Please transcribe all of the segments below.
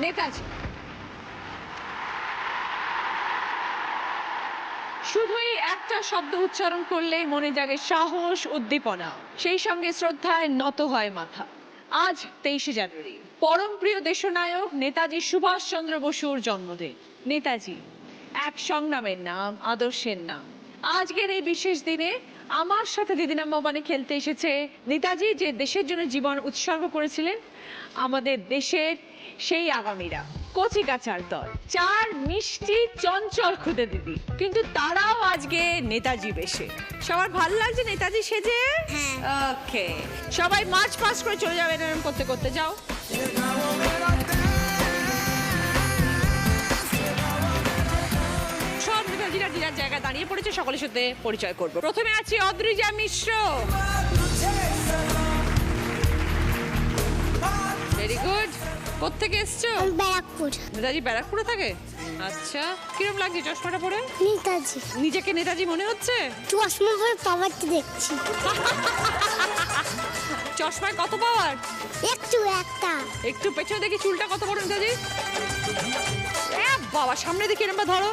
নেতাজি শুধুই একটা শব্দ উচ্চারণ করলে মনে জাগে সাহস, উদ্দীপনা, সেই সঙ্গে শ্রদ্ধায় নত হয় মাথা। আজ 23শে জানুয়ারি, পরম প্রিয় দেশনায়ক নেতাজি সুভাষচন্দ্র বসুর জন্মদিন। নেতাজি এক সংগ্রামের নাম, আদর্শের নাম। আজকের এই বিশেষ দিনে আমার সাথে দিদিনা মোবানে খেলতে এসেছে নেতাজি, যে দেশের জন্য জীবন উৎসর্গ করেছিলেন। আমাদের দেশের সেই আগামীরা, কচি কাচার দল, চার মিষ্টি চঞ্চল খুদে দিদি, কিন্তু তারাও আজকে নেতাজি বেশে। সবার ভালো লাগছে নেতাজি সেজে? ওকে, সবাই মার্চ পাস করে চলে যাবেন এরকম করতে করতে। যাও। সব নেতাজিরা যার জায়গায় দাঁড়িয়ে পড়েছে, সকলের সাথে পরিচয় করবো। প্রথমে আছি অদ্রিজা মিশ্র। Very good. কোত্থেকে এসছো? ব্যারাকপুর। নেতাজি ব্যারাকপুরে থাকে? আচ্ছা, কিরম লাগছে চশমাটা পরে? নেতাজি। নিজেকে নেতাজি মনে হচ্ছে? চশমা পরে পাওয়ারটা দেখছি। চশমায় কত পাওয়ার? একটা। একটু পেছনে দেখি চুলটা কত বড় নেতাজি। বাবা, সামনে দেখি এরম ধরো।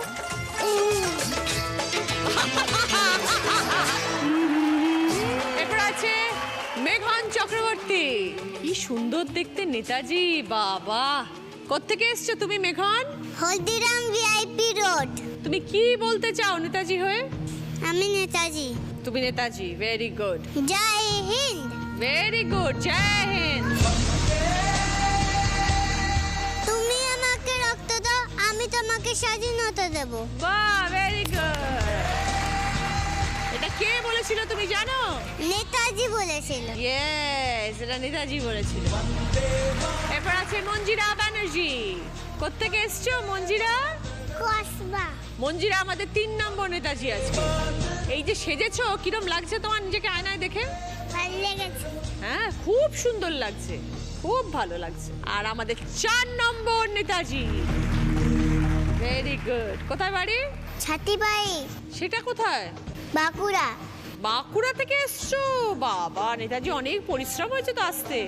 এরপর আছে মেঘন চক্রবর্তী। কি সুন্দর দেখতে নেতাজি, বাবা। কোত্থেকে এসছো তুমি মেঘন? Haldiram VIP road. তুমি কি বলতে চাও নেতাজি হয়ে? আমি নেতাজি। তুমি নেতাজি, ভেরি গুড। জয় হিন্দ। ভেরি গুড, জয় হিন্দ। তুমি আমাকে রক্ত দাও, আমি তোমাকে স্বাধীনতা দেব। বাহ, ভেরি গুড। এটা কে বলেছিল তুমি জানো? নেতাজি বলেছিল। ইয়েস, এটা নেতাজি বলেছিল। এরপর আছে মঞ্জিরা ব্যানার্জি। কোত্থেকে এসছো মঞ্জিরা? কসবা। মঞ্জিরা আমাদের 3 নম্বর নেতাজি আজকে। এই যে সেজেছো, কিরম লাগছে তোমার নিজেকে আয়নায় দেখে? ভালো লেগেছে। হ্যাঁ, খুব সুন্দর লাগছে, খুব ভালো লাগছে। আর আমাদের 4 নম্বর নেতাজি। Very good. কোথায় বাড়ি? ছাতিবাই। সেটা কোথায়? বাঁকুড়া। বাঁকুড়া থেকে এসছো? বাবা, নেতাজি অনেক পরিশ্রম হয়েছে তো আসতে।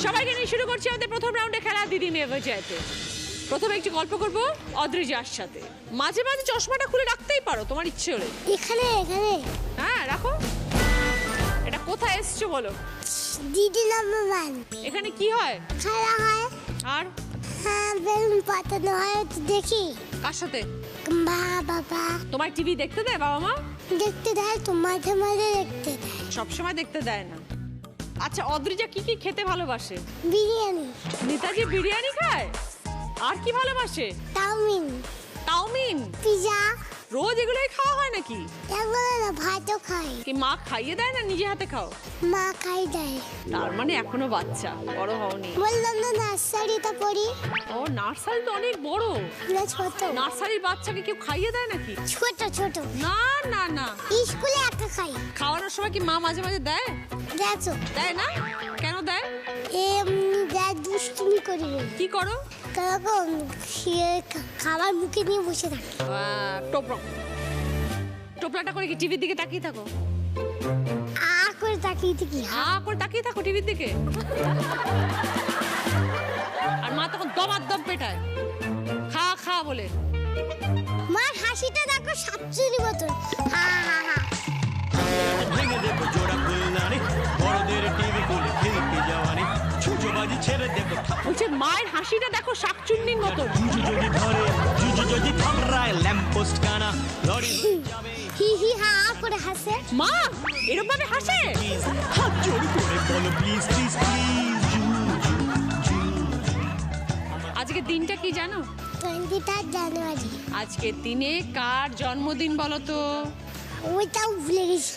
সবাইকে নিয়ে শুরু করছি আমাদের প্রথম রাউন্ডে খেলা দিদি মেয়ে বাজাইতে। প্রথমে একটু গল্প করবো অদ্রিজার সাথে। মাঝে মাঝে চশমাটা খুলে রাখতেই পারো তোমার ইচ্ছে হলে। এখানে। হ্যাঁ, রাখো। এটা কোথায় এসছো বলো? দিদি নাম্বার 1। এখানে কি হয়? খেলা হয়। আর হ্যাঁ, বেলুন পাতানো হয়, তো দেখি। কার সাথে? বাবা। তোমার টিভি দেখতে দেয় বাবা মা? দেখতে দেয় তো, মাঝে মাঝে দেখতে দেয়। সবসময় দেখতে দেয় না। আচ্ছা, অদ্রিজা কি কি খেতে ভালোবাসে? বিরিয়ানি। নেতাজি বিরিয়ানি খায়? আর কি ভালোবাসে? চাউমিন। চাউমিন? পিজা। রোজ এগুলোই খাওয়া হয় নাকি? এগুলো না, ভাতও খাই। কি মা খাইয়ে দেয় না নিজে হাতে খাও? মা খাই দেয়। তার মানে এখনো বাচ্চা, বড় হওনি। বললাম না নার্সারিতে পড়ি। ও, নার্সারি তো অনেক বড়। না, ছোট। নার্সারির বাচ্চাকে কেউ খাইয়ে দেয় নাকি? ছোট। না না না, স্কুলে একা খাই। খাওয়ানোর সময় কি মা মাঝে মাঝে দেয়? দেখো, দেয় না? কেন দেয়? এমনি দেয়, দুষ্টুমি করি বলে। কি করো? কারণ খাবার মুখে নিয়ে বসে থাকি। টোপলাটা করে কি টিভির দিকে তাকিয়ে থাকো? করে তাকিয়ে থাকি। করে তাকিয়ে থাকো টিভির দিকে। আর মা তখন দম পেটায় খা বলে। মার হাসিটা দেখো, 7 বছর। হা। ভেঙে দেবো জোড়া ফুলদানি, বড়দের টিভি খুলে খেলতে যাওয়ানি, ছুঁচোবাজি ছেড়ে দেবো। বলছে মায়ের হাসিটা দেখো শাকচুন্নির মতো। জুজু যদি ধরে, জুজু যদি থামরায়, ল্যাম্পপোস্ট কানা লরি যাবে। হি হা করে হাসে। মা এরকম ভাবে হাসে? প্লিজ হাত জোড় করে বলো প্লিজ প্লিজ প্লিজ। আজকে দিনটা কি জানো? 23 জানুয়ারি। আজকে দিনে কার জন্মদিন বলো তো? ওইটাও ভুলে গেছি।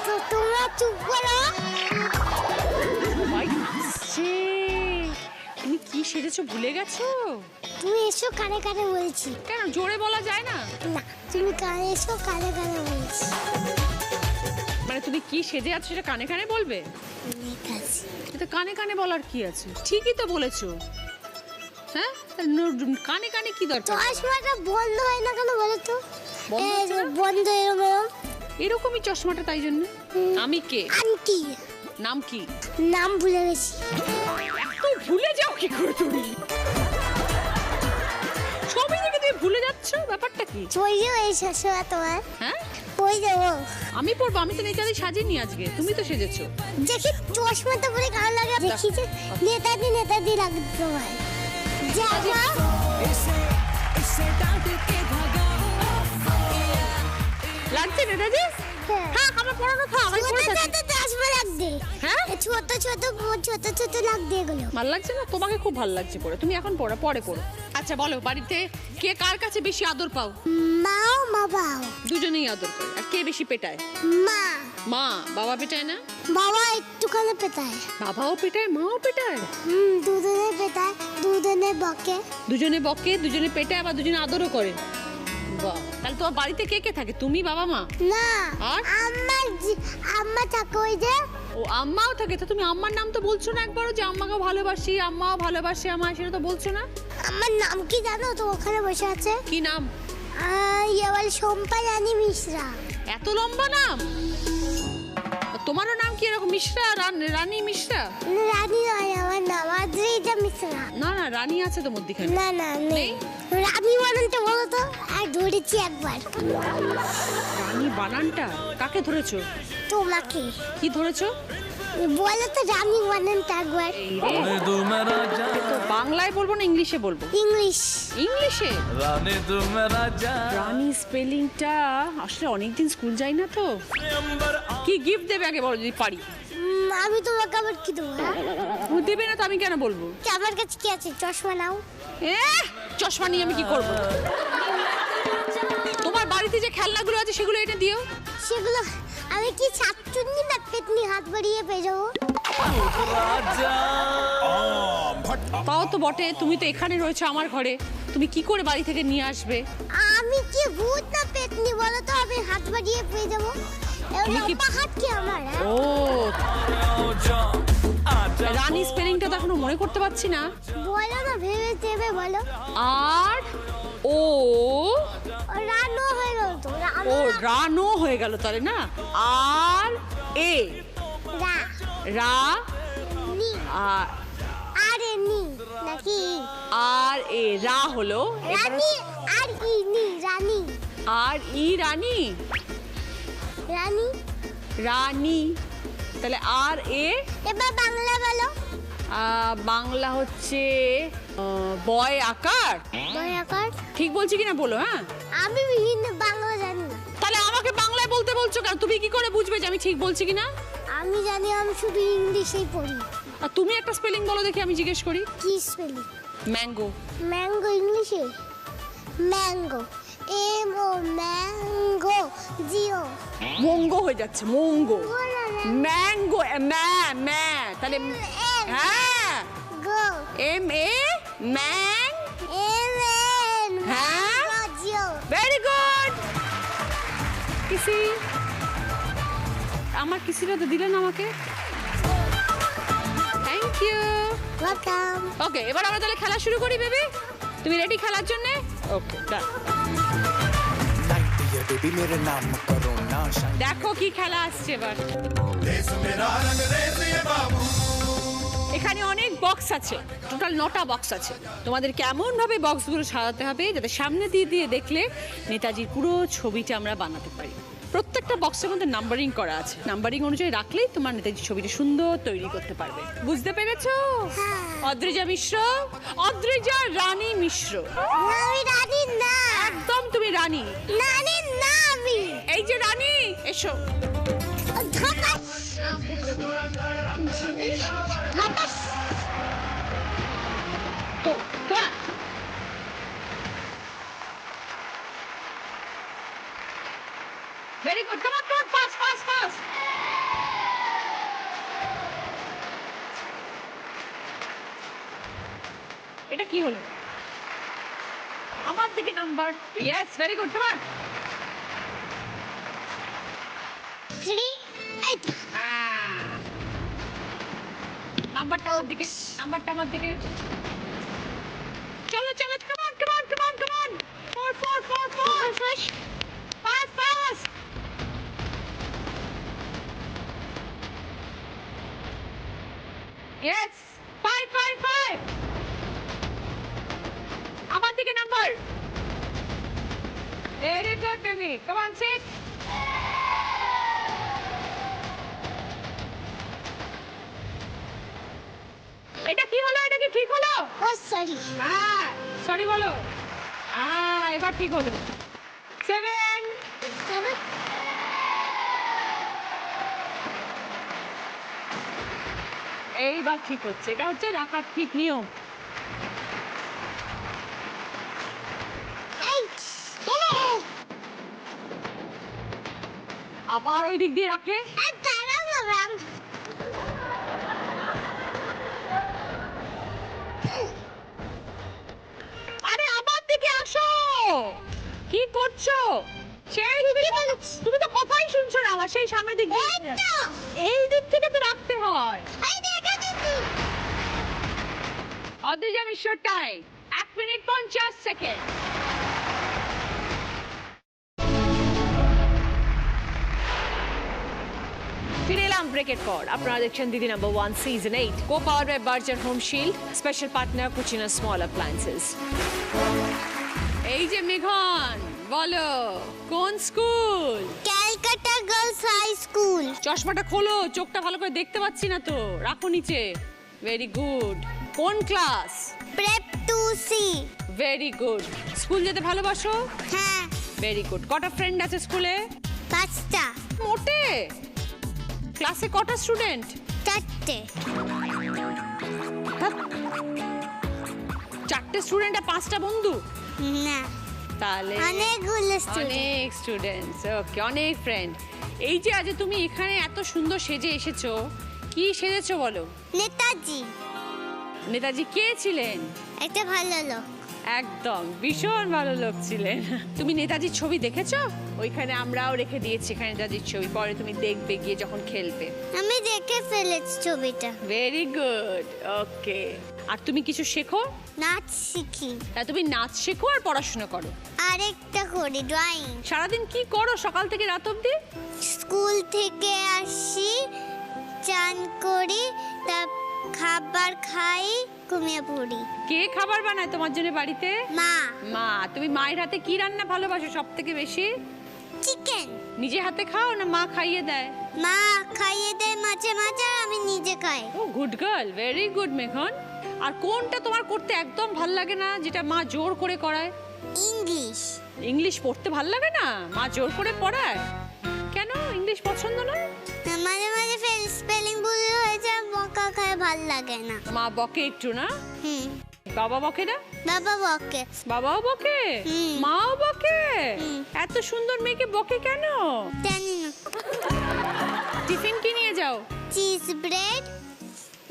তো তোমরা চুপ করো। তুমি কি সেরেছো ভুলে গেছো? তুমি এসো, কানে কানে বলছি। কেন জোরে বলা যায় না? না, তুমি কানে এসো, কানে কানে বলছি। মানে তুমি কি সেজে আছো সেটা কানে কানে বলবে? নেতাজি। এটা কানে কানে বলার কি আছে? ঠিকই তো বলেছো। হ্যাঁ কানে কানে কি দরকার? চশমাটা বন্ধ হয় না কেন বলো তো? বন্ধ এই হচ্ছে যে না? বন্ধ এরকম এরকমই চশমাটা, তাই জন্য। আমি কে? আন্টি নাম কি? নাম ভুলে গেছি। তুই ভুলে যাও কি করে তুমি? সবই দেখে তুমি ভুলে যাচ্ছ, ব্যাপারটা কি? ওই যে এই চশমা তোমার, হ্যাঁ ওই যে ও। আমি পরবো, আমি তো নেতাদি সাজিনি আজকে, তুমি তো সেজেছো। দেখি চশমাটা পরে কার লাগে, দেখি যে নেতাদি নেতাদি লাগবে তোমার। জামা লাগছে নেতাজি? হ্যাঁ আমার পড়ানো থাক, আমি পড়ে থাকি। ছোট চশমা লাগবে। হ্যাঁ ছোট ছোট ছোট ছোট লাগবে এগুলো। ভাল লাগছে না? তোমাকে খুব ভাল লাগছে পড়ে, তুমি এখন পড়ো, পরে পড়ো। আচ্ছা বলো, বাড়িতে কে কার কাছে বেশি আদর পাও? মাও বাবাও। দুজনেই আদর করে। আর কে বেশি পেটায়? মা। মা। বাবা পেটায় না? বাবা একটুখানি পেটায়। বাবাও পেটায়, মাও পেটায়। দুজনে পেটায়, দুজনে বকে। দুজনে বকে, দুজনে পেটায়, আবার দুজনে আদরও করে। বাহ, তাহলে তোমার বাড়িতে কে কে থাকে? তুমি, বাবা, মা? না, আর? আম্মা থাকে ওই যে। ও আম্মাও থাকে? তো তুমি আম্মার নাম তো বলছো না একবারও, যে আম্মাকেও ভালোবাসি, আম্মাও ভালোবাসে আমায়, সেটা তো বলছো না। আমার নাম কি জানো তো? ওখানে বসে আছে। কি নাম? ইয়ে শম্পা রানী মিশ্রা। এত লম্বা নাম? তোমারও নাম কি এরকম মিশ্রা? রানী মিশ্রা? রানী নয় আমার নাম, আদ্রিজা মিশ্রা। না না, রানী আছে তো মধ্যিখানে। না না নেই। রানী বানানটা বলো তো? আর ধরেছি একবার। রানী বানানটা কাকে ধরেছো? তোমাকে। কি ধরেছো? বলো তো রানী বানানটা একবার। এই রে, তো বাংলায় বলবো না ইংলিশে বলবো? ইংলিশ। ইংলিশে? রানী স্পেলিংটা আসলে অনেকদিন স্কুল যাই না তো। কি গিফট দেবে আগে বলো, যদি পারি। আমি তোমাকে আবার কি দেবো? ও দেবে না তো আমি কেন বলবো? আমার কাছে কি আছে? চশমা নাও। চশমা নিয়ে আমি কি করব? তোমার বাড়িতে যে খেলনাগুলো আছে সেগুলো এনে দিও। সেগুলো আমি কি ছাপচুন্নি না পেতনি হাত বাড়িয়ে পেয়ে যাবো? তাও তো বটে, তুমি তো এখানে রয়েছো আমার ঘরে, তুমি কি করে বাড়ি থেকে নিয়ে আসবে? আমি কি ভূত না পেতনি বলো তো? আমি হাত বাড়িয়ে পেয়ে যাবো? তুমি কি হাত কি আমার? ও রানী স্পেলিংটা তো এখনো মনে করতে পারছি না। বলো না, ভেবে ভেবে বলো। আর ও রানো হয়ে গেল তো। ও রানো হয়ে গেল তাহলে না। আর এ রা রা নি। আর আরে নি নাকি? আর এ রা হলো। রানী আর ই নি রানী। আর ই রানী। রানী রানী তাহলে আর এ। এবার বাংলা বলো। বাংলা হচ্ছে বয় আকার। দয়াকর। ঠিক বলছি কিনা বলো? হ্যাঁ আমি হিন্দি বাংলা জানি না। তাহলে আমাকে বাংলায় বলতে বলছো কেন? তুমি কি করে বুঝবে যে আমি ঠিক বলছি কিনা? আমি জানি, আমি শুধু ইংলিশেই পড়ি। আর তুমি একটা স্পেলিং বলো দেখি, আমি জিজ্ঞেস করি। কি স্পেলিং? ম্যাঙ্গো। ম্যাঙ্গো ইংলিশে? Mango M O mango G O. মঙ্গো হয়ে যাচ্ছে, মঙ্গো। ম্যাঙ্গো ম্যা ম্যা তাহলে হ্যাঁ গো এম এ ম্যাং। এম এন হ্যাঁ? Mango G O. Very good. কিসি, আমার কিসিটা তো দিলেন আমাকে। Thank you. ওয়েলকাম। ওকে, এবার আমরা তাহলে খেলা শুরু করি বেবি। তুমি রেডি খেলার জন্য? ওকে ডান। बेबी मेरे नाम करो ना शाइन। দেখো কি খেলা আসছে এবার। এখানে অনেক বক্স আছে, টোটাল 9টা বক্স আছে। তোমাদের কেমন ভাবে বক্সগুলো সাজাতে হবে যাতে সামনে দিয়ে দিয়ে দেখলে নেতাজির পুরো ছবিটা আমরা বানাতে পারি। প্রত্যেকটা বক্সের মধ্যে নাম্বারিং করা আছে, নাম্বারিং অনুযায়ী রাখলেই তোমার নেতাজির ছবিটা সুন্দর তৈরি করতে পারবে। বুঝতে পেরেছো? অদ্রিজা মিশ্র, অদ্রিজা রানী মিশ্র। আমি রানী না। একদম তুমি রানী। রানী না আমি। এই যে রানী, এসো। ধপাস। ধপাস। Very good, come on, come on, fast fast fast. এটা কি হলো? আমার দিকে number. Yes, very good, come on. 3 8 নাম্বারটা আমার দিকে, নাম্বারটা আমার দিকে। Very good, baby. Come on, sit. এটা কি হলো? এটা কি ঠিক হলো? ও সরি হ্যাঁ, সরি বলো। এবার ঠিক হলো। 7 এইবার ঠিক হচ্ছে। এটা হচ্ছে রাখার ঠিক নিয়ম। 8 বলো। আবার ওই দিক দিয়ে রাখলে তারা ম্যাম আরে আমার দিকে আসো। কি করছো? সেই তুমি তো কথাই শুনছো না আমার, সেই সামনের দিক দিয়ে। এই দিক থেকে তো রাখতে হয়। Adrija Mishra time 1 minute 50 second. ফিরে এলাম ব্রেকের পর। আপনারা দেখছেন দিদি number 1 season 8 co power by Berger home shield, special partner Kutchina small appliances. এই যে মেঘন, বলো কোন school? Calcutta girls high school চশমাটা খোলো, চোখটা ভালো করে দেখতে পাচ্ছি না তো, রাখো নিচে। Very good. কোন class? Prep 2C very good. School যেতে ভালোবাসো? হ্যাঁ ভেরি গুড। কটা ফ্রেন্ড আছে স্কুলে? 5টা মোটে। ক্লাসে কটা স্টুডেন্ট? 4টে 4টে স্টুডেন্ট আর 5টা বন্ধু? না তাহলে অনেকগুলো স্টুডেন্ট অনেক স্টুডেন্টস। ওকে, অনেক ফ্রেন্ড। এই যে আজ তুমি এখানে এত সুন্দর সেজে এসেছো, কি সেজেছো বলো? নেতাজি নেতাজি কে ছিলেন? একটা ভালো লোক একদম ভীষণ ভালো লোক ছিলেন। তুমি নেতাজির ছবি দেখেছো? ওইখানে আমরাও রেখে দিয়েছি এখানে নেতাজির ছবি, পরে তুমি দেখবে গিয়ে যখন খেলবে। আমি দেখে ফেলেছি ছবিটা ভেরি গুড। ওকে, আর তুমি কিছু শেখো? নাচ শিখি তা তুমি নাচ শেখো আর পড়াশোনা করো। আরেকটা করি ড্রয়িং সারাদিন কি করো সকাল থেকে রাত অবধি? স্কুল থেকে আসি চান করি তা খাবার খাই ঘুমিয়ে পড়ি কে খাবার বানায় তোমার জন্য বাড়িতে? মা মা। তুমি মায়ের হাতে কি রান্না ভালোবাসো সব থেকে বেশি? চিকেন নিজে হাতে খাও না মা খাইয়ে দেয়? মা খাইয়ে দেয় মাঝে মাঝে আর আমি নিজে খাই ও গুড গার্ল, ভেরি গুড মেঘন। আর কোনটা তোমার করতে একদম ভাল লাগে না, যেটা মা জোর করে করায়? ইংলিশ ইংলিশ পড়তে ভাল লাগে না? মা জোর করে পড়ায় কেন? ইংলিশ পছন্দ না? মাঝে মাঝে স্পেলিং ভুল হয়ে যায় বকা খায় ভাল লাগে না মা বকে একটু না? হুম বাবা বকে না? বাবা বকে বাবাও বকে, হুম। মাও বকে। হুম। এত সুন্দর মেয়েকে বকে কেন? জানি না টিফিন কি নিয়ে যাও? চিজ ব্রেড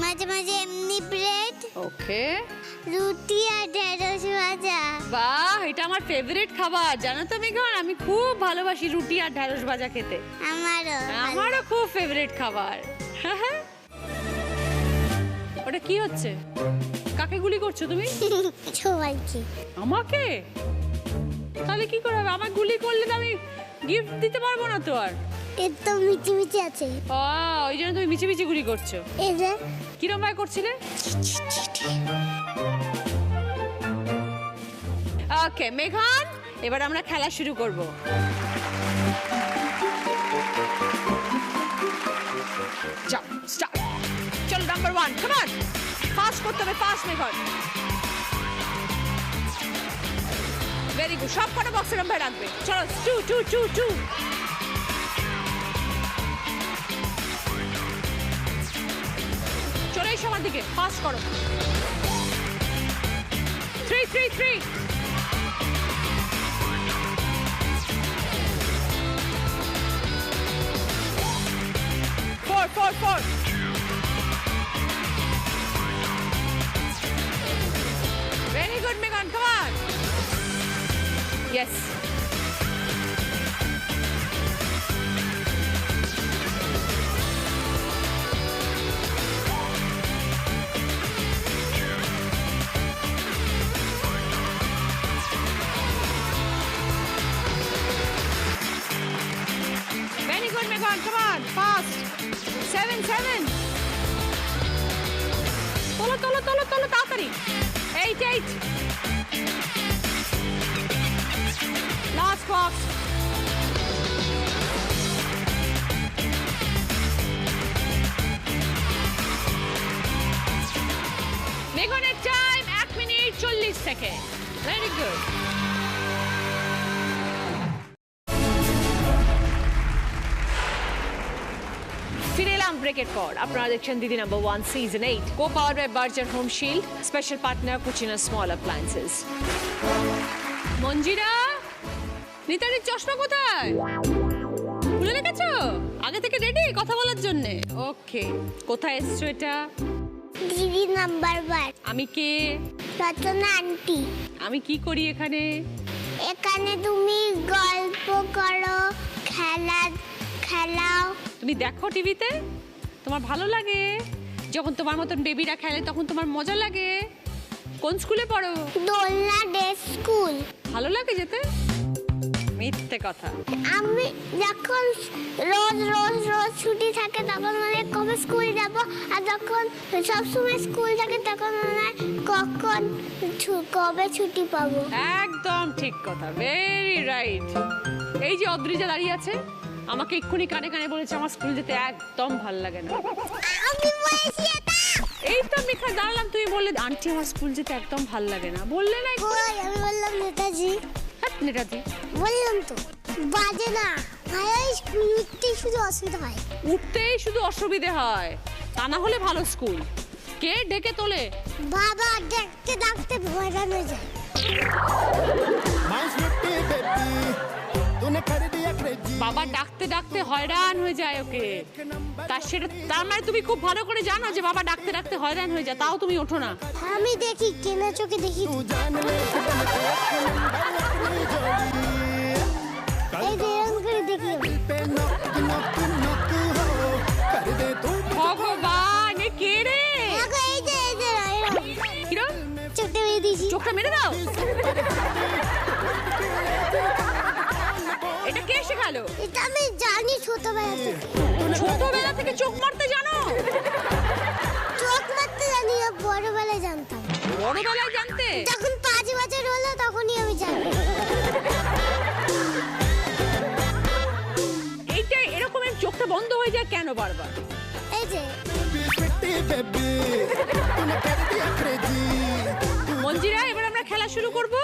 মাঝে মাঝে এমনি ব্রেড ওকে। রুটি আর ঢেঁড়স ভাজা বাহ, এটা আমার ফেভারিট খাবার জানো তো মেঘন। আমি খুব ভালোবাসি রুটি আর ঢ্যাঁড়স ভাজা খেতে। আমারও আমারও খুব ফেভারিট খাবার। ওটা কি হচ্ছে? কাকে গুলি করছো তুমি? সবাইকে আমাকে? তাহলে কি করে হবে? আমার গুলি করলে তো আমি গিফট দিতে পারবো না তো আর। একদম মিচি মিচি আছে ও, ওই জন্য তুমি মিছি মিছি গুলি করছো। এই যে কিরম ভাবে করছিলে? ওকে মেঘান, এবার আমরা খেলা শুরু করব। যাও, স্টার্ট। চলো নাম্বার 1, কাম অন। ফাস্ট করতে হবে, ফাস্ট মেঘান। Very good. সব কটা বক্সের নাম্বার রাখবে। চলো 2 2 2 2। চলে এসো আমার দিকে, ফাস্ট করো। 3 3 3। Four, 4 4। Very good, Megan. Come on. Yes. Very good, Megan. Come on, fast. 7 7। তোলো তোলো তোলো তোলো তাড়াতাড়ি। 8 8। Last box. মঞ্জিরের time 1 minute 40 second. Very good. ফিরে এলাম ব্রেকের পর। আপনারা দেখছেন দিদি number 1 season 8, co power by Berger home shield, special partner Kutchina small appliances. Manjira, নিতারির চশমা কোথায়? খুলে রেখেছো? আগে থেকে রেডি কথা বলার জন্য? ওকে, কোথায় এসছো এটা? দিদি নাম্বার 1। আমি কে? রচনা আন্টি। আমি কি করি এখানে? এখানে তুমি গল্প করো, খেলাও। তুমি দেখো টিভিতে? তোমার ভালো লাগে? যখন তোমার মতন বেবিরা খেলে তখন তোমার মজা লাগে? কোন স্কুলে পড়ো? দোলনা ডে স্কুল। ভালো লাগে যেতে? মিথ্যে কথা। আমি যখন রোজ ছুটি থাকে তখন মানে কবে স্কুল যাব, আর যখন সবসময় স্কুল থাকে তখন মানে কবে ছুটি পাবো। একদম ঠিক কথা, ভেরি রাইট। এই যে অদ্রিজা দাঁড়িয়ে আছে, আমাকে এক্ষুনি কানে কানে বলেছে আমার স্কুল যেতে একদম ভালো লাগে না। আমি বলেছি এটা। এই তো আমি এখানে দাঁড়ালাম, তুমি বললে আন্টি আমার স্কুল যেতে একদম ভালো লাগে না, বললে না? কই আমি বললাম নেতাজি। হ্যাঁ নেতাজি বললাম তো, বাজে না। ভাই স্কুল উঠতে শুধু অসুবিধা হয়। উঠতেই শুধু অসুবিধে হয়, তা না হলে ভালো স্কুল। কে ডেকে তোলে? বাবা ডাকতে ভয়রান হয়ে যায়। My sweetie baby, तूने कर दिया crazy। বাবা ডাকতে ডাকতে হয়রান হয়ে যায় ওকে। তার মানে তুমি খুব ভালো করে জানো যে বাবা ডাকতে ডাকতে হয়রান হয়ে যায়, তাও তুমি ওঠো না। আমি দেখি, কেনা চোখে দেখি। तू जान ले एकदम से अपनी जोड़ी। এই যে এরকম করে দেখি। पे knock हो, कर दे तू ভগবান, এ কে রে? দেখো এই যে কিরম? চোখটা মেরে দিয়েছি। চোখটা মেরে দাও। এটা কে শেখালো? এটা আমি জানি ছোটবেলা থেকে। ছোটবেলা থেকে চোখ মারতে জানো? চোখ মারতে জানি না, বড়বেলায় জানতাম। বড়বেলায় জানতে? যখন 5 বছর হলো তখনই আমি জানি। এইটা এরকমের চোখটা বন্ধ হয়ে যায় কেন বারবার? এই যে sweetie baby, तूने कर दिया crazy। মঞ্জিরা, এবার আমরা খেলা শুরু করব।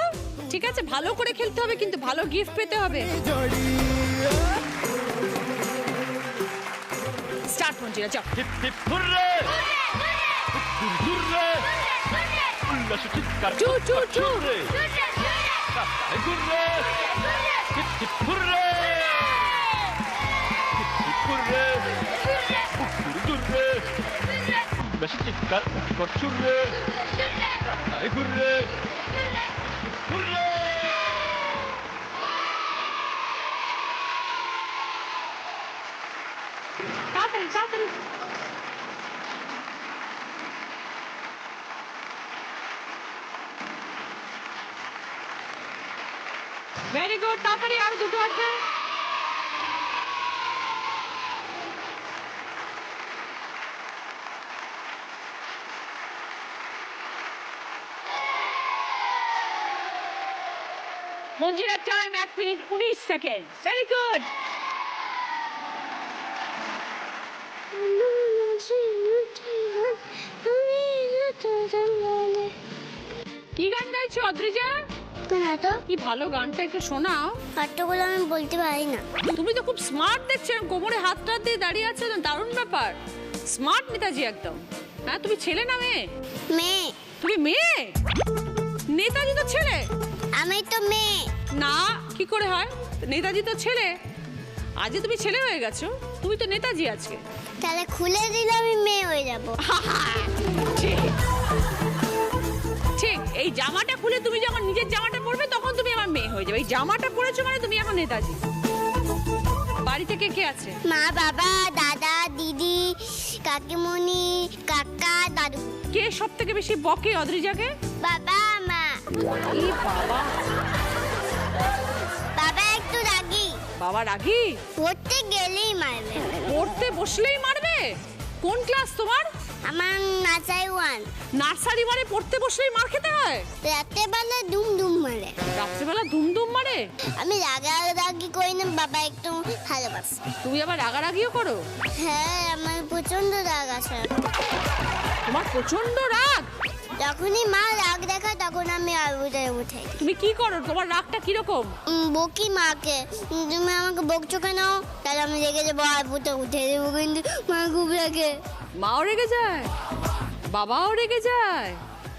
ঠিক আছে, ভালো করে খেলতে হবে কিন্তু ভালো গিফট পেতে হবে। जोड़ी স্টার্ট মঞ্জিরা, যাও। হিপ হিপ হুররে হুররে উল্লাস চিৎকার চু চু চু। Hooray hooray hip hip hooray hip hip hooray hooray উল্লাস চিৎকার হুররে হুররে হুররে। তাড়াতাড়ি তাড়াতাড়ি। ভেরি গুড, তাড়াতাড়ি, আর দুটো আছে। Manjira time 1 minute 19 second. Very good. কি গান গাইছো অদ্রিজা? কি ভালো গানটা, একটু শোনাও। পাঠ্যগুলো আমি বলতে পারি না। তুমি তো খুব স্মার্ট দেখছো, কোমরে হাত টাত দিয়ে দাঁড়িয়ে আছে না, দারুণ ব্যাপার। স্মার্ট নেতাজি একদম। হ্যাঁ, তুমি ছেলে না মেয়ে? মেয়ে। তুমি মেয়ে? নেতাজি তো ছেলে। আমি তো মেয়ে। না, কি করে হয়? নেতাজি তো ছেলে। আজ তুমি ছেলে হয়ে গেছো, তুমি তো নেতাজি আজকে। তাহলে খুলে দিলে আমি মেয়ে হয়ে যাব। ঠিক ঠিক, এই জামাটা খুলে তুমি যখন নিজের জামাটা পরবে তখন তুমি আমার মেয়ে হয়ে যাবে। এই জামাটা পরেছো মানে তুমি এখন নেতাজি। বাড়িতে কে কে আছে? মা, বাবা, দাদা, দিদি, কাকিমণি, কাকা, দাদু। কে সব থেকে বেশি বকে অদ্রিজাকে? বাবা, মা। ই বাবা। বাবা একটু রাগী। বাবা রাগী? পড়তে গেলেই মারবে। পড়তে বসলেই মারবে? কোন ক্লাস তোমার? আমার নাচাই 1। নার্সারি মানে পড়তে বসলেই মার খেতে হয়? রাতে বেলা দুম দুম মারে। রাত্রেবেলা দুমদুম মারে? আমি রাগারাগি করি না, বাবা একটু ভালোবাসে। তুমি আবার রাগারাগিও করো? হ্যাঁ, আমার প্রচন্ড রাগ আছে। তোমার প্রচন্ড রাগ? যখনই মা রাগ দেখায় তখন আমি আলুতে উঠে তুমি কি করো? তোমার রাগটা কিরকম? বকি মাকে, তুমি আমাকে বকছো কেন? তাহলে আমি রেগে যাবো, আলুতে উঠে দেবো, কিন্তু মা খুব রাগে। মাও রেগে যায়, বাবাও রেগে যায়,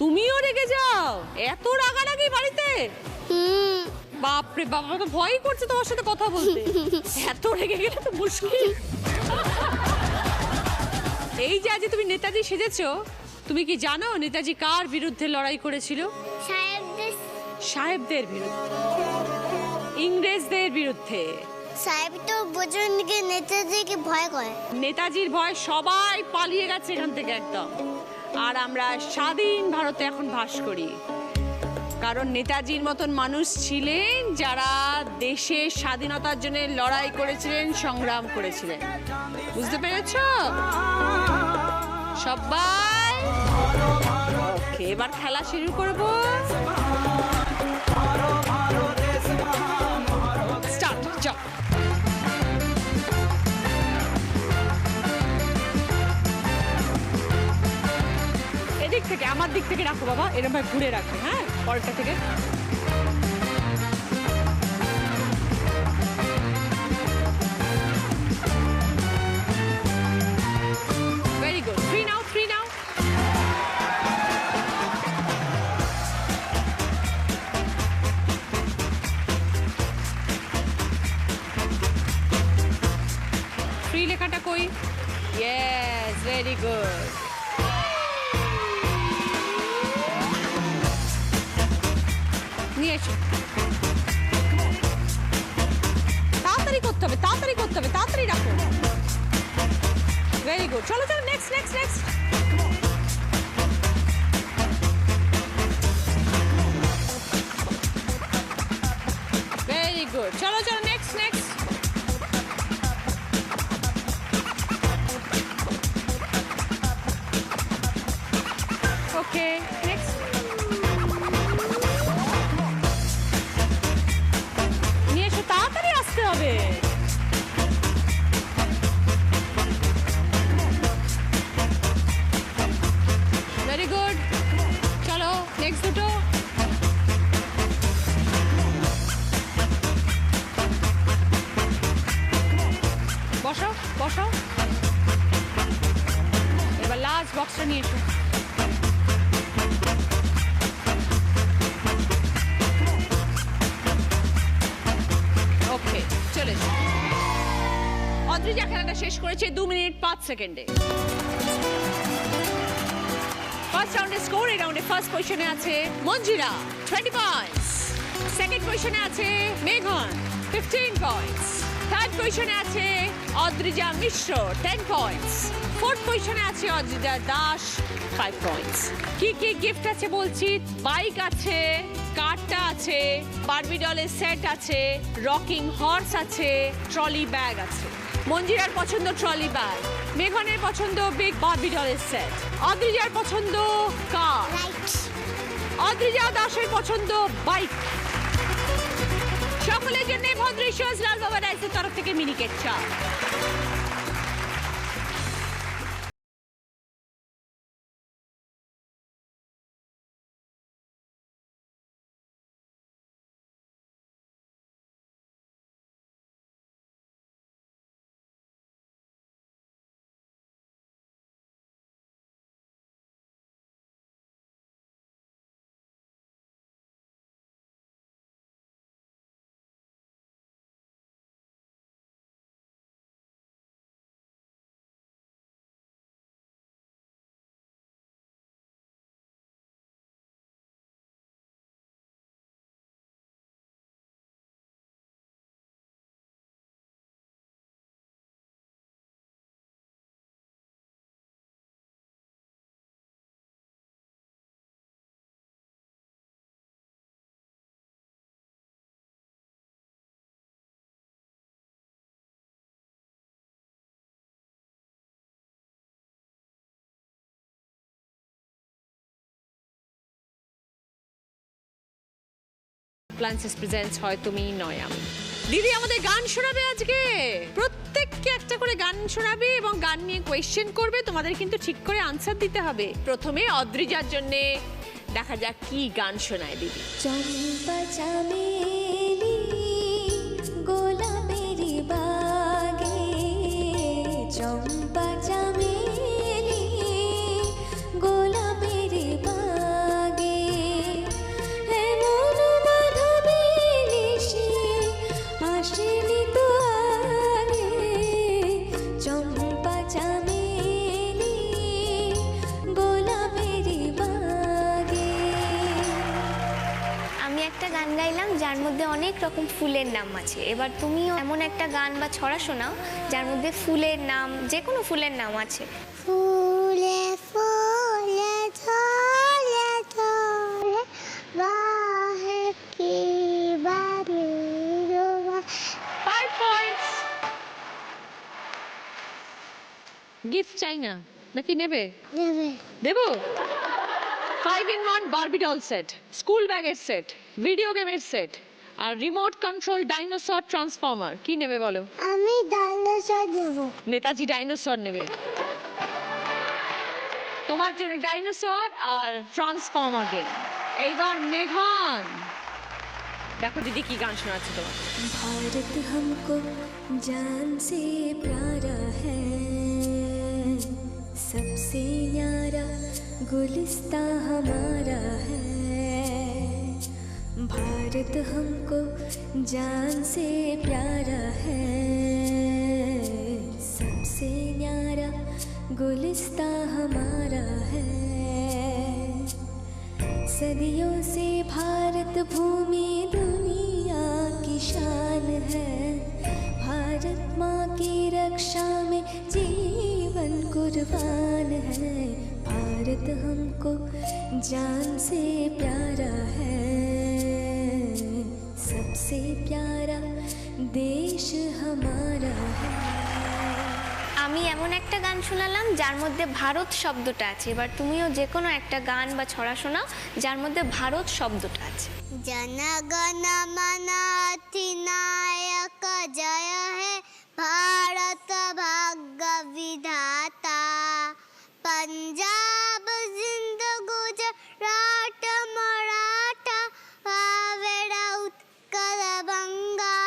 তুমিও রেগে যাও? এত রাগারাগি বাড়িতে? হুম। বাপরে বাবা, তো ভয়ই করছে তোমার সাথে কথা বলতে। এত রেগে গেলে তো মুশকিল। এই যে আজ তুমি নেতাজি সেজেছো, তুমি কি জানো নেতাজি কার বিরুদ্ধে লড়াই করেছিল? সাহেবদের সাহেবদের বিরুদ্ধে, ইংরেজদের বিরুদ্ধে। সাহেব তো বোঝেনকে নেতাজিকে ভয় করে। নেতাজির ভয় সবাই পালিয়ে গেছে এখান থেকে একদম। আর আমরা স্বাধীন ভারতে এখন বাস করি, কারণ নেতাজির মতন মানুষ ছিলেন যারা দেশের স্বাধীনতার জন্য লড়াই করেছিলেন, সংগ্রাম করেছিলেন। বুঝতে পেরেছ সবাই? ওকে, এবার খেলা শুরু করবো। স্টার্ট, যাও। এদিক থেকে, আমার দিক থেকে রাখো বাবা, এরকম ভাবে ঘুরে রাখো। হ্যাঁ, পরেরটা থেকে। Very good. 3 নাও, 3 নাও। থ্রি লেখাটা কই? Yes, very good. নিয়ে এসো। তাড়াতাড়ি করতে হবে, তাড়াতাড়ি করতে হবে, তাড়াতাড়ি রাখো। Very good. চলো চলো, next next next. Very good. চলো চলো, নেক্সট নেক্সট। ওকে, নেক্সট। নিয়ে এসো, তাড়াতাড়ি আসতে হবে। Very good. চলো নেক্সট দুটো। বসাও বসাও। এবার লাস্ট বক্সটা নিয়ে এসো। ওকে, চলে এসো। অদ্রিজা খেলাটা শেষ করেছে 2 মিনিট 5 সেকেন্ডে। ফার্স্ট রাউন্ডে স্কোর, এই রাউন্ডে ফার্স্ট পজিশনে আছে মঞ্জিরা 20 পয়েন্টস, সেকেন্ড পজিশনে আছে মেঘন 15 পয়েন্টস, থার্ড পজিশনে আছে অদ্রিজা মিশ্র 10 পয়েন্টস, ফোর্থ পজিশনে আছে অদ্রিজা দাস 5 পয়েন্টস। কি কি গিফট আছে বলছি। বাইক আছে, কারটা আছে, বারবি ডলের সেট আছে, রকিং হর্স আছে, ট্রলি ব্যাগ আছে। মঞ্জিরার পছন্দ ট্রলি ব্যাগ, মেঘনের পছন্দ বিগ বারবি ডলের সেট, অদ্রিজার পছন্দ কার, রাইট। অদ্রিজা দাসের পছন্দ বাইক। সকলের জন্য ভদ্রেশ্বর লাল বাবা রাইসের তরফ থেকে মিনিকেট চা। Appliances presents হয় তুমি নয় আমি। দিদি আমাদের গান শোনাবে আজকে, প্রত্যেককে একটা করে গান শোনাবে এবং গান নিয়ে কোয়েশ্চেন করবে, তোমাদের কিন্তু ঠিক করে আনসার দিতে হবে। প্রথমে অদ্রিজার জন্য দেখা যাক কি গান শোনায় দিদি। চম্পা চামেলি গোলাপেরি বাগে, চম্পা চামেলি গোলাপেরি বাগে, এমন মাধবী নিশি আসেনি তো আগে, চম্পা চামেলি গোলাপেরি বাগে। আমি একটা গান গাইলাম যার মধ্যে অনেক রকম ফুলের নাম আছে। এবার তুমিও এমন একটা গান বা ছড়া শোনাও যার মধ্যে ফুলের নাম, যে কোনো ফুলের নাম আছে। ফুলে ফুলে ঝরে ঝরে বাহে কি বারে রোবা। 5 পয়েন্টস। গিফট চাই না নাকি নেবে? দেবে দেবো। 5 in 1 Barbie doll set, school ব্যাগের সেট, ভিডিও গেমের সেট আর রিমোট কন্ট্রোল ডাইনোসর ট্রান্সফর্মার, কি নেবে বলো? আমি ডাইনোসর দেব। নেতাজি ডাইনোসর নেবে। তোমার জন্য ডাইনোসর আর ট্রান্সফর্মার গেম। এইবার মেঘন, দেখো দিদি কি গান শোনাচ্ছে তোমার। भारत हमको जान से प्यारा है, सबसे न्यारा गुलिस्ता हमारा है। भारत हमको जान से प्यारा है, सबसे न्यारा गुलिस्ता हमारा है। सदियों से भारत भूमि दुनिया की शान है, भारत माँ की रक्षा में जीवन कुर्बान है। भारत हमको जान से प्यारा है, सबसे प्यारा देश हमारा है। আমি এমন একটা গান শোনালাম যার মধ্যে ভারত শব্দটা আছে। এবার তুমিও যে কোনো একটা গান বা ছড়া শোনাও যার মধ্যে ভারত শব্দটা আছে। জনগণ মন অধিনায়ক জয় হে ভারত ভাগ্য বিধাতা, पंजाब सिंध गुजरात मराठा कावेरी उत्कल गंगा,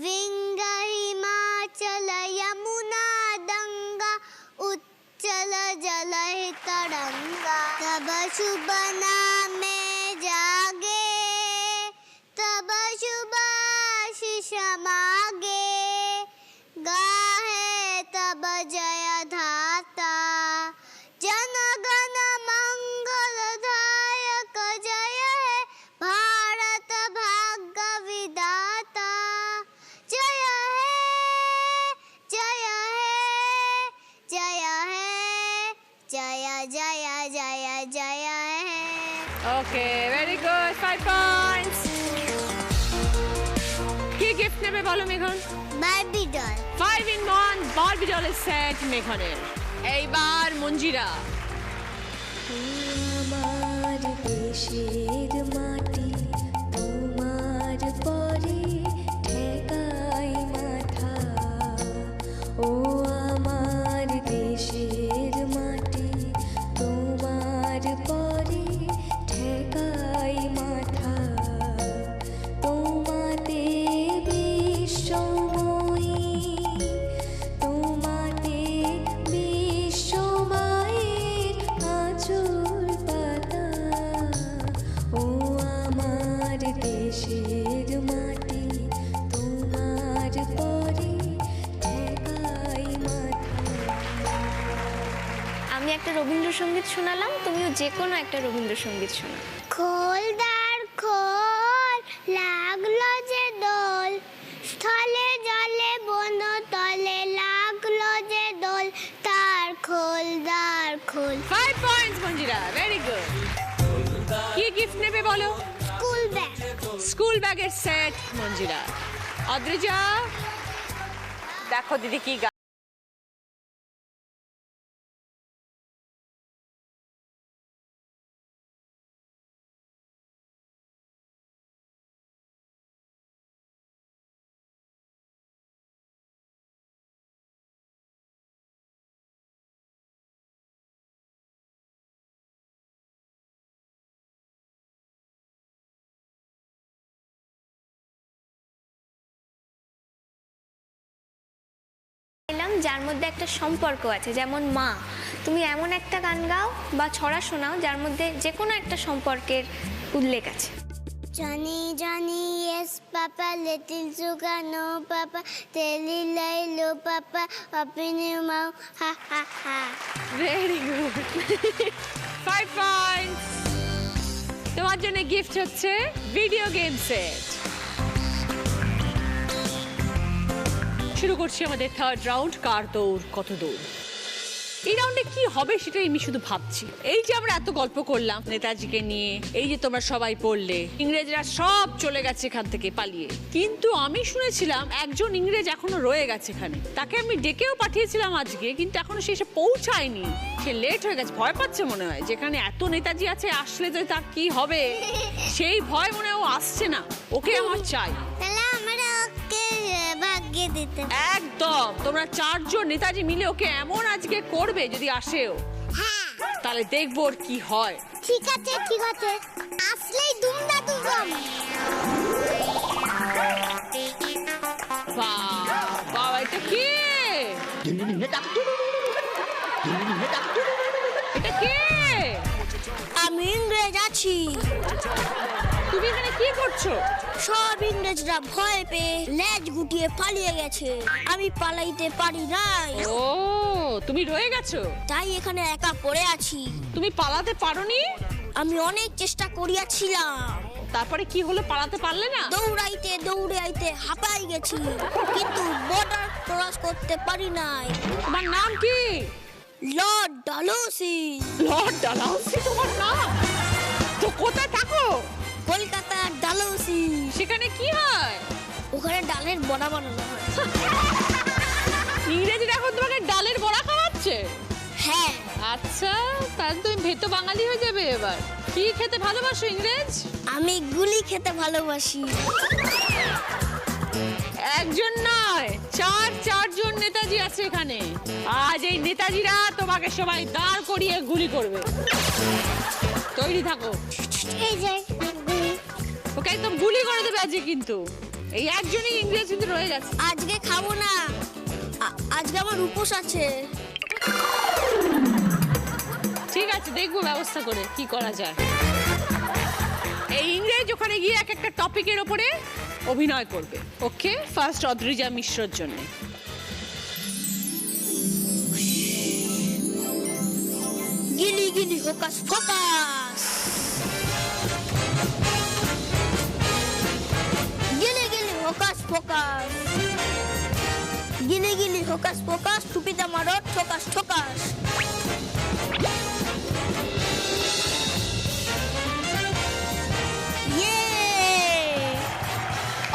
विंध्य हिमाचल यमुना गंगा, उच्चल जल तरंगा। तब शुभ नाम जागे, तब शुभ आशीष मागे, गाहे तब जय धाता, जनगण मंगलदायक जय हे भारत भाग्य विधाता, जय हे जय हे जय हे जय जय जय जय हे। Okay, very good, 5 points. কি গিফট নেবে বলো মেঘন? Barbie doll. 5 in 1 বারবি ডলের সেট মেঘনের। এইবার মঞ্জিরা। আমার দেশের মাটি তোমার পরে ঠেকাই মাথা, ও আমার দেশের মাটি তোমার পরে ঠেকাই মাথা। তোমাতে বিশ্বময়ী, তোমাতে বিশ্বমায়ের আঁচল পাতা, ও আমার দেশের মাটি তোমার পরে ঠেকাই মাথা। আমি একটা রবীন্দ্রসঙ্গীত শোনালাম, তুমিও যে কোনো একটা রবীন্দ্রসঙ্গীত শোনাও। খোলদার খোল লাগলো যে দোল, স্থলে জলে বন তলে লাগলো যে দোল, তার খোলদার খোল। 5 পয়েন্টস মঞ্জিরা, ভেরি গুড। কি গিফট নেবে বলো? School bag. স্কুল ব্যাগের সেট মঞ্জিরা। অদ্রিজা, দেখো দিদি কি গান যার মধ্যে একটা সম্পর্ক আছে, যেমন মা। তুমি এমন একটা গান গাও বা ছড়া শোনাও যার মধ্যে যে কোনো একটা সম্পর্কের উল্লেখ আছে। Johnny, Johnny, yes, Papa, little sugar, no, Papa, telly, lilo, Papa, open your mouth, ha, ha, ha. Very good 5 points. তোমার জন্য গিফট হচ্ছে ভিডিও গেম সেট। শুরু করছি আমাদের থার্ড রাউন্ড, কার দৌড় কত দৌড়। এই রাউন্ডে কি হবে সেটাই আমি শুধু ভাবছি। এই যে আমরা এত গল্প করলাম নেতাজিকে নিয়ে, এই যে তোমরা সবাই পড়লে, ইংরেজরা সব চলে গেছে এখান থেকে পালিয়ে, কিন্তু আমি শুনেছিলাম একজন ইংরেজ এখনো রয়ে গেছে এখানে। তাকে আমি ডেকেও পাঠিয়েছিলাম আজকে, কিন্তু এখনো সে এসে পৌঁছায়নি। সে লেট হয়ে গেছে, ভয় পাচ্ছে মনে হয়, যেখানে এত নেতাজি আছে আসলে তো তার কি হবে সেই ভয় মনে হয় ও আসছে না। ওকে আমার চাই। তাহলে আমরা ওকে ভাগ্যে দিতে। একদম, তোমরা চারজন নেতাজি মিলে ওকে এমন আজকে করবে যদি আসেও, হ্যাঁ, তাহলে দেখবো ওর কি হয়। ঠিক আছে, ঠিক আছে, আসলেই দুমদা দুম। বাবা, এটা কি? এটা কে? আমি ইংরেজ আছি। তুমি এখানে কি করছো? সব ইংরেজরা ভয় পেয়ে লেজ গুটিয়ে পালিয়ে গেছে, আমি পালাইতে পারি নাই, ও, তুমি রয়ে গেছো? তাই এখানে একা পড়ে আছি। তুমি পালাতে পারোনি? আমি অনেক চেষ্টা করিয়াছিলাম, তারপরে কি হলো, পালাতে পারলে না? দৌড়াইতে দৌড়াইতে হাঁপাই গেছি, কিন্তু বর্ডার ক্রস করতে পারি নাই। তোমার নাম কি? লর্ড ডালহৌসি। লর্ড ডালহৌসি তোমার নাম? তো কোথায় থাকো? কলকাতার ডালহৌসি। সেখানে কি হয়? ওখানে ডালের বড়া বানানো হয়। ইংরেজিরা এখন তোমাকে ডালের বড়া খাওয়াচ্ছে? হ্যাঁ, আচ্ছা, তাহলে তুমি ভেতো বাঙালি হয়ে যাবে এবার। কি খেতে ভালোবাসো ইংরেজ? আমি গুলি খেতে ভালোবাসি। একজন নয়, চারজন নেতাজি আছে এখানে। আজ এই নেতাজিরা তোমাকে সবাই দাঁড় করিয়ে গুলি করবে। তৈরি থাকো। এই যে গুলি। ওকে একদম গুলি করে দেবে আজকে, কিন্তু এই একজনই ইংরেজ কিন্তু রয়ে গেছে। আজকে খাবো না, আজকে আমার উপোস আছে। ঠিক আছে, দেখবো ব্যবস্থা করে কি করা যায়। এই ইংরেজ ওখানে গিয়ে এক একটা টপিকের ওপরে অভিনয় করবে। ওকে, ফার্স্ট অদ্রিজা মিশ্রর জন্য। গিলি গিলি হোকাস ফোকাস, গিলি গিলি হোকাস ফোকাস, গিলি গিলি হোকাস ফোকাস, টুপিতে মারো ঠোকাস ঠোকাস।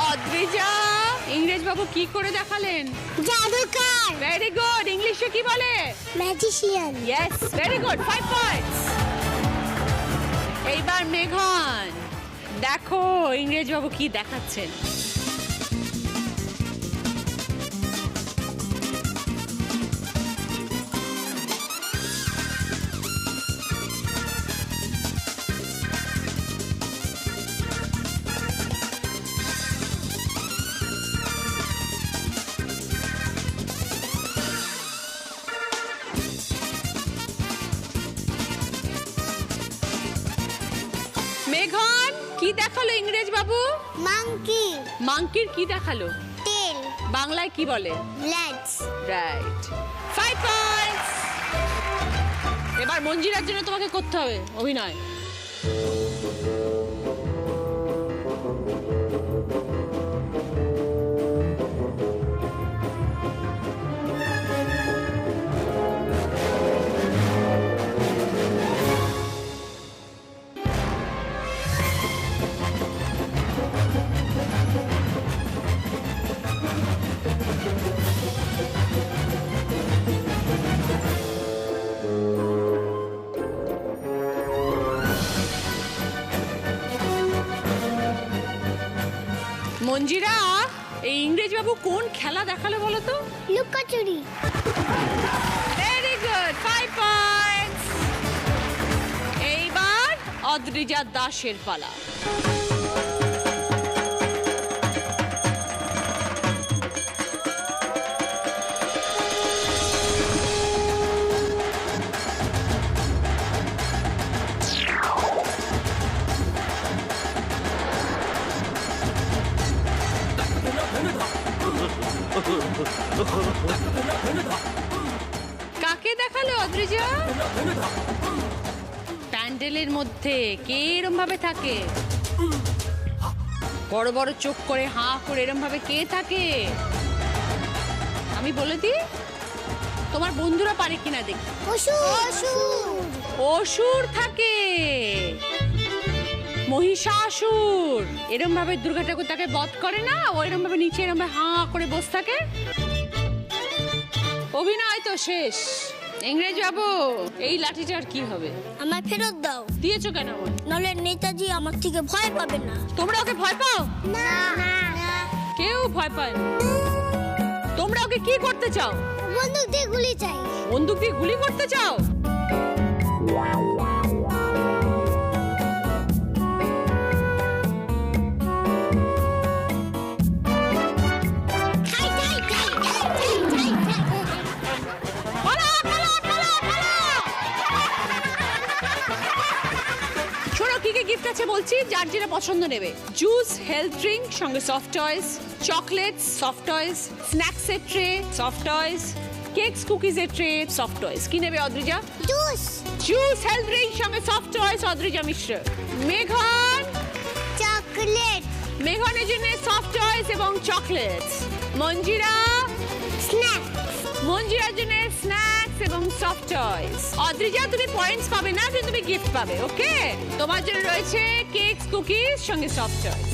অদ্রিজা, ইংরেজ বাবু কি করে দেখালেন? জাদুকর। Very good. ইংলিশে কি বলে? Magician. Yes, very good, 5 points. এইবার মেঘন, দেখো ইংরেজ বাবু কি দেখাচ্ছেন। মেঘন, কি দেখালো ইংরেজ বাবু? মাংকি। মাংকির কি দেখালো? টেল। বাংলায় কি বলে? লেটস। Right, 5 points. এবার মঞ্জিরার জন্য তোমাকে করতে হবে অভিনয়। মঞ্জিরা, এই ইংরেজ বাবু কোন খেলা দেখালো বলো তো? লুকোচুরি। Very good, 5 points. এইবার অদ্রিজা দাসের পালা। কাকে দেখালো অদ্রিজা? প্যান্ডেলের মধ্যে কে এরম ভাবে থাকে? বড় বড় চোখ করে হাঁ করে এরম ভাবে কে থাকে? আমি বলে দিই, তোমার বন্ধুরা পারে কিনা দেখি। অসুর থাকে, মহিষাসুর। এরম ভাবে দুর্গা ঠাকুর তাকে বধ করে না, ও এরম ভাবে নিচে এরম ভাবে হাঁ করে বসে থাকে। অভিনয় তো শেষ, ইংরেজ বাবু এই লাঠিটার কি হবে? আমার ফেরত দাও, দিয়েছো কেন আমায়? নাহলে নেতাজি আমার থেকে ভয় পাবে না। তোমরা ওকে ভয় পাও? না কেউ ভয় পায় না। তোমরা ওকে কি করতে চাও? বন্দুক দিয়ে গুলি চাই। বন্দুক দিয়ে গুলি করতে চাও? খাই খাই খাই খাই খাই খাই পালা, পালা, পালা, পালা! শোনো কি কি গিফট আছে বলছি, যার যেটা পছন্দ নেবে। জুস, হেলথ ড্রিঙ্ক, সঙ্গে soft toys, chocolates, soft toys, snacks এর tray, soft toys, cakes cookies এর ট্রে, সফট টয়েস। কি নেবে Adrija? Juice, juice, health drink, সঙ্গে সফট টয়েস, অদ্রিজা মিশ্র। মেঘন, চকলেট, মেঘনের জন্য সফট টয়েস এবং চকলেটস। মঞ্জিরা, স্ন্যাক্স। মঞ্জিরার জন্য স্ন্যাক্স এবং সফট টয়েস। অদ্রিজা তুমি পয়েন্টস পাবে না, কিন্তু তুমি গিফট পাবে। ওকে, তোমার জন্য রয়েছে কেকস কুকিজ সঙ্গে সফট টয়েস।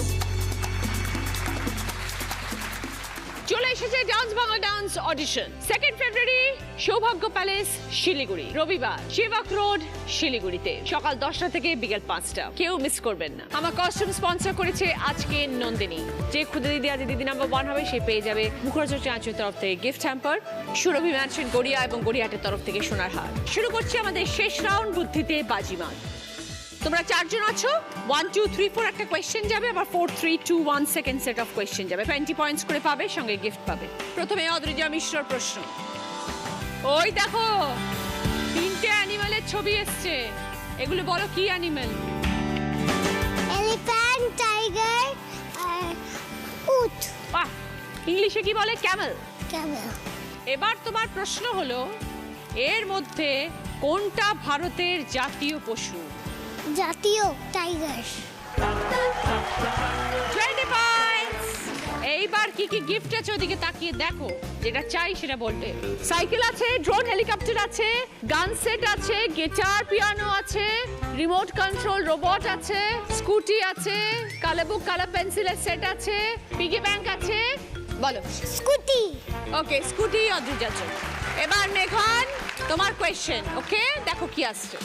চলে এসেছে ডান্স বাংলা ডান্স অডিশন। 2 ফেব্রুয়ারি সৌভাগ্য প্যালেস, শিলিগুড়ি। রবিবার সেবক রোড, শিলিগুড়িতে, সকাল 10টা থেকে বিকেল 5টা। কেউ মিস করবেন না। আমার কস্টিউম স্পন্সর করেছে আজকে নন্দিনী। যে খুদে দিদি আজ দিদি নাম্বার 1 হবে, সে পেয়ে যাবে মুখরোচক চাঁচের তরফ থেকে গিফট হ্যাম্পার, সুরভি ম্যানশন গড়িয়া এবং গড়িয়াহাটের তরফ থেকে সোনার হার। শুরু করছি আমাদের শেষ রাউন্ড, বুদ্ধিতে বাজিমাত। তোমরা 4 জন আছো। 1 2 3 4 একটা কোয়েশ্চেন যাবে, আবার 4 3 2 1 সেকেন্ড সেট অফ কোয়েশ্চেন যাবে। 20 পয়েন্টস করে পাবে, সঙ্গে গিফট পাবে। প্রথমে অদ্রিজা মিশ্রর প্রশ্ন। ওই দেখো 3টে অ্যানিমালের ছবি এসছে, এগুলো বলো কি অ্যানিমাল? এলিফ্যান্ট, টাইগার, উট, বাহ, ইংলিশে কি বলে? ক্যামেল। ক্যামেল। এবার তোমার প্রশ্ন হলো, এর মধ্যে কোনটা ভারতের জাতীয় পশু? জাতীয় টাইগার। 20 পয়েন্টস। এইবার কি কি গিফট আছে ওদিকে তাকিয়ে দেখো, যেটা চাই সেটা বলবে। সাইকেল আছে, ড্রোন হেলিকপ্টার আছে, গান সেট আছে, গিটার পিয়ানো আছে, রিমোট কন্ট্রোল রোবট আছে, স্কুটি আছে, কালার বুক কালার পেন্সিলের সেট আছে, পিগি ব্যাংক আছে। বলো। স্কুটি। ওকে, স্কুটি অদ্রিজার জন্য। এবার মেঘন তোমার কোয়েশ্চেন। ওকে, দেখো কি আসছে।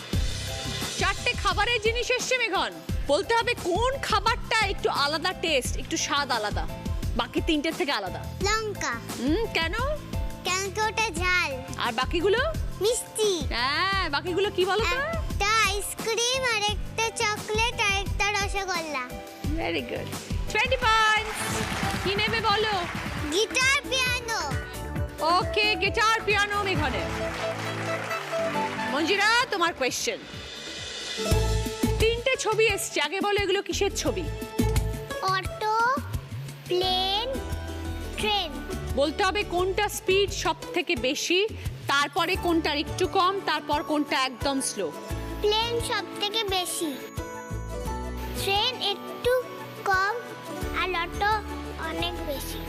4টে খাবারের জিনিস এসছে মেঘন, বলতে হবে কোন খাবারটা একটু আলাদা টেস্ট, একটু স্বাদ আলাদা, বাকি 3টের থেকে আলাদা। লঙ্কা। কেন? কেন কি ওটা ঝাল। আর বাকিগুলো? মিষ্টি। হ্যাঁ, বাকিগুলো কি বলো তো? একটা আইসক্রিম, আর একটা চকলেট, আর একটা রসগোল্লা। Very good. 20 পয়েন্টস। কি নেবে বলো? Guitar, piano. Okay, guitar piano মেঘনের। মঞ্জিরা তোমার কোয়েশ্চেন। 3টে ছবি এসছে, আগে বলো এগুলো কিসের ছবি? Auto, plane, train. বলতে হবে কোনটা স্পিড সব থেকে বেশি, তারপরে কোনটা একটু কম, তারপর কোনটা একদম স্লো। প্লেন সব থেকে বেশি, ট্রেন একটু কম, আর অটো অনেক বেশি,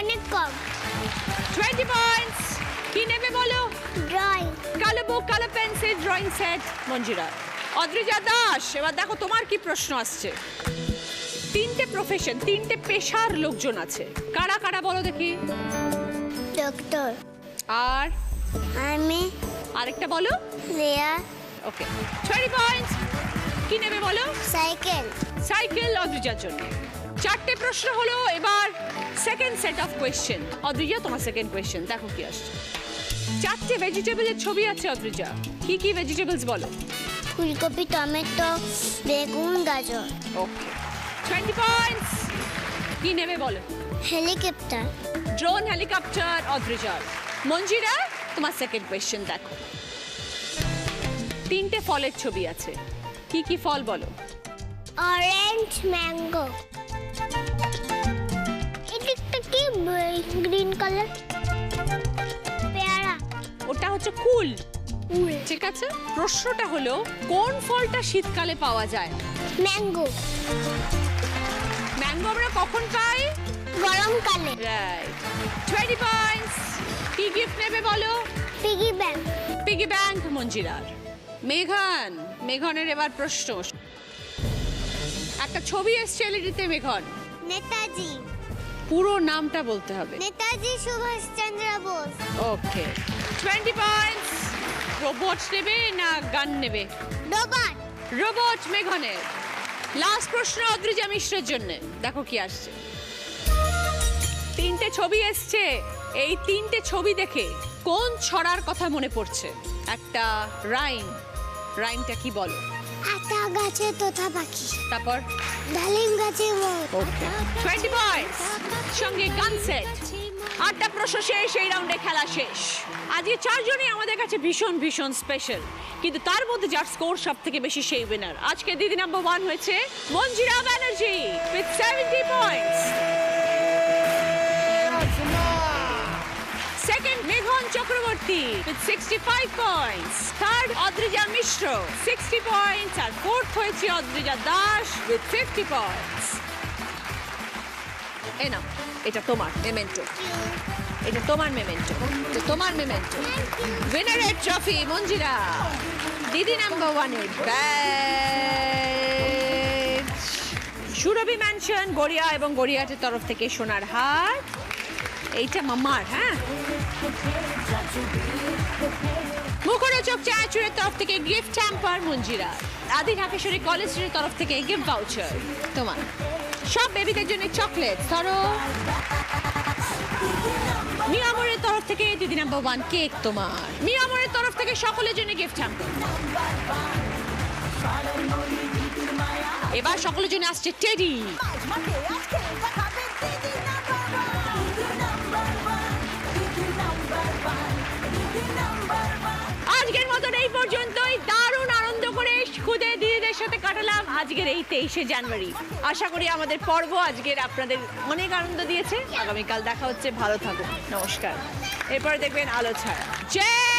অনেক কম। 20 পয়েন্টস। কি নেবে বলো? ড্রয়িং। কালো বুক কালার পেন্সিল ড্রয়িং সেট মঞ্জিরা। অদ্রিজা দাস, এবার দেখো তোমার কি প্রশ্ন আসছে। 3টে প্রফেশন, 3টে পেশার লোকজন আছে, কারা কারা বলো দেখি? ডক্টর। আর আমি। আরেকটা বলো? রেয়া। ওকে, 20 পয়েন্টস। কি নেবে বলো? সাইকেল। সাইকেল অদ্রিজার জন্য। 4টে প্রশ্ন হলো, এবার second set of question. Adrija তোমার সেকেন্ড কোয়েশ্চেন, দেখো কি আসছে। 4টে ভেজিটেবলের ছবি আছে অদ্রিজা, কি কি ভেজিটেবলস বলো? ফুলকপি, টমেটো, বেগুন, গাজর। Okay, 20 points. কি নেবে বলো? হেলিকপ্টার। ড্রোন হেলিকপ্টার অদ্রিজার। মঞ্জিরা তোমার সেকেন্ড কোয়েশ্চেন দেখো। 3টে ফলের ছবি আছে, কি কি ফল বলো? Orange, mango. এটা কি গ্রিন কালার? ওটা হচ্ছে কুল। উল ঠিক আছে, প্রশ্নটা হলো কোন ফলটা শীতকালে পাওয়া যায়? ম্যাঙ্গো ম্যাঙ্গো আমরা কখন পাই? গরমকালে রাইট, 20 পয়েন্টস। কি গিফট নেবে বলো? পিগি ব্যাংক পিগি ব্যাংক মঞ্জিরার। মেঘনের এবার প্রশ্ন। একটা ছবি এসছে এলইডিতে মেঘন, নেতাজি পুরো নামটা বলতে হবে। নেতাজি সুভাষচন্দ্র বোস ওকে, 20 পয়েন্টস। রোবট নেবে না গান নেবে? Robot robot মেঘনের। লাস্ট প্রশ্ন অদ্রিজা মিশ্রের জন্য। দেখো কি আসছে। 3টে ছবি এসছে, এই 3টে ছবি দেখে কোন ছড়ার কথা মনে পড়ছে? একটা রাইমটা কি বলো? আতা গাছে তোতা পাখি তারপর ডালিম গাছে মোর ওকে, 20 পয়েন্টস সঙ্গে গান সেট। 8টা প্রশ্ন শেষ, এই রাউন্ডে খেলা শেষ। আজকে 4 জনই আমাদের কাছে ভীষণ ভীষণ স্পেশাল, কিন্তু তার মধ্যে যার স্কোর সব থেকে বেশি সেই উইনার। আজকে দিদি নাম্বার 1 হয়েছে Manjira Banerjee with 70 points. Second, Meghon Chakraborty with 65 points. Third, Adrija Mishra, 60 points. And fourth হয়েছে Adrija Das with 50 points. এই নাও, এটা তোমার মেমেন্টো। এটা তোমার মেমেন্টো। এটা তোমার মেমেন্টো। উইনারের ট্রফি মঞ্জিরা। দিদি নাম্বার 1 এর ব্যাচ। সুরভি ম্যানশন গড়িয়া এবং গড়িয়াটের তরফ থেকে সোনার হার। এইটা মামার, হ্যাঁ। মুখরোচক চায়াচুরের তরফ থেকে গিফট হ্যাম্পার মঞ্জিরা। আদি ঢাকেশ্বরী কলেজের তরফ থেকে গিফট ভাউচার তোমার। সব বেবিদের জন্য চকলেট ধরো। মিয়ামরের তরফ থেকে দিদি নাম্বার 1 কেক তোমার। মিয়ামরের তরফ থেকে সকলের জন্য গিফট হ্যাম্পার। এবার সকলের জন্য আসছে টেডি। আজকের মতন এই পর্যন্তই। দারুণ আনন্দ করে খুদে দিদিদের সাথে কাটালাম আজকের এই 23শে জানুয়ারি। আশা করি আমাদের পর্ব আজকের আপনাদের অনেক আনন্দ দিয়েছে। আগামীকাল দেখা হচ্ছে, ভালো থাকুন, নমস্কার। এরপরে দেখবেন আলো ছায়া। জয়